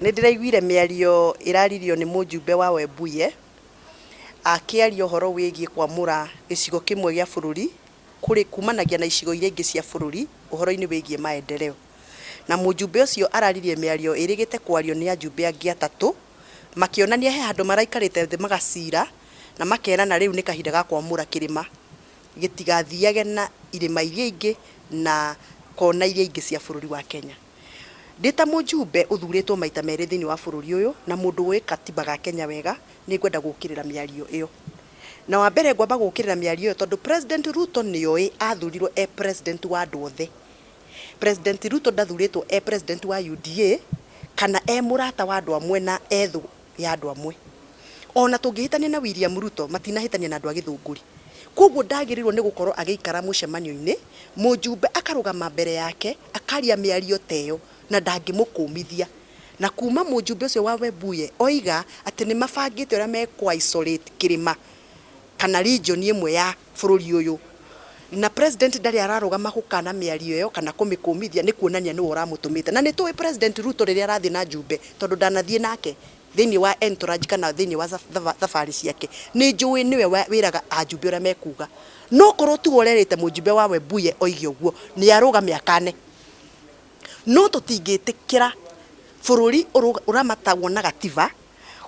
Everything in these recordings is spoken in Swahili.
Nindiraiguire miario iraririo ni mujumbe wa Webuye akiaria horo wigie kwamura gicigo kimwe gia bururi kuri kumanagia na icigo iria ingi cia bururi uhoro-ini wigie maendeleo. Na mujumbe ucio araririe miario irigite kwario ni ajumbe angi atatu makionania he handu maraikarite thi magacira na makerana riu ni kahinda ga kwamura kirima gitigathiage na irima iria ingi na kona iria ingi cia bururi wa Kenya. Ndita mujumbe uthuritwo maita meri thini wa bururi uyu na mundu wi katiba ga Kenya wega ni ngwenda gukirira miario iyo. Na wa mbere ngwamba gukirira miario iyo tondu President Ruto nioi athurirwo president wa andu othe. President Ruto ndathuritwo president wa UDA kana murata wa andu amwe na ethu ya andu amwe. Ona tungihitania na William Ruto matinahitania na andu a githunguri. Koguo ndagirirwo ni gukorwo agiikara mucemanio-ini mujumbe akarugama mbere yake akaria miario teyo na ndangimukumithia. Na kuma mujumbe ucio wa Webuye oiga ati ni mabangite uria mekwa isolate kirima kana region imwe ya bururi uyu. Na president ndari ararugama gukana miario yo kana kumikumithia ni kuonania ni uramutumite. Na ni tuwe president Ruto riria arathi na jumbe tondu ndanathie nake thini wa entourage kana thini wa safari ciake ni njui niwe wiraga ajumbe uria mekuga. No korwo tu orerete mujumbe wa Webuye oige uguo ni arugame akane. No tutingitikira bururi uramatagwo na gatiba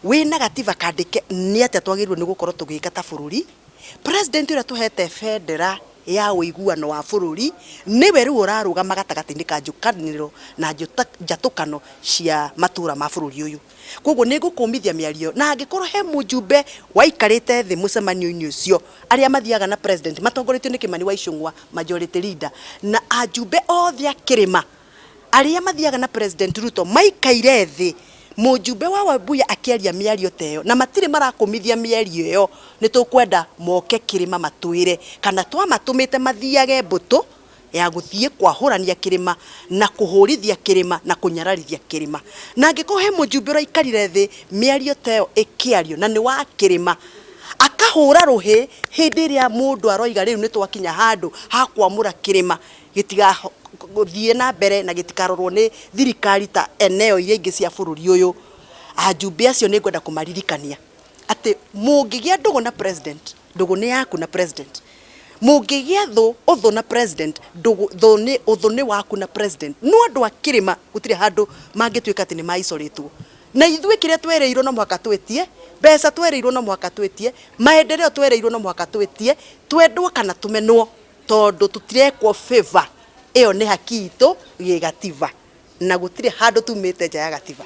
wina gatiba kandike ni atia twagirwo ni gukorwo tugika ta bururi. President uria tuhete federa ya uiguano wa bururi niwe riu urarugama gatagati-ini ka njukaniro na njatukano cia matura ma bururi uyu. Koguo ni ngukumithia miario na angikorwo he mujumbe waikarite thi mucemanio-ini ucio aria mathiaga na president matongoretio ni Kimani wa Icung'wa majority leader na ajumbe othe akirima aria mathiaga na President Ruto maikaire thi mujumbe wa Webuye akiaria miario teyo na matire marakumithia miario yo ni tukwenda moke kirima matwire kana twamatumite mathiage mbuto ya guthie kwahurania kirima na kuhurithia kirima na kunyararithia kirima. Na angiko he mujumbe raikarire thi miario teyo ikiario na ni wa kirima akahura ruhi hindi ria mundu aroiga riu ni twakinya handu ha kwamura kirima gitiga guthie na mbere na gitikarorwo ni thirikari ta eneo iria ingi cia bururi uyu. Ajumbe acio ni ngwenda kumaririkania ati mungigia ndugu na president ndugu ni yaku na president. Mungigia uthu na president ndugu uthu ni waku na president. No andu akirima gutire handu mangituika ati ni maisoretwo. Na ithuĩ kiria twereirwo no mwaka twetie mbeca twereirwo no mwaka twetie maendeleo twereirwo no mwaka twetie twendwo kana tumenwo tondu tutirekwo favor iyo ni haki itu gigatiba na gutire handu tumite nja ya gatiba.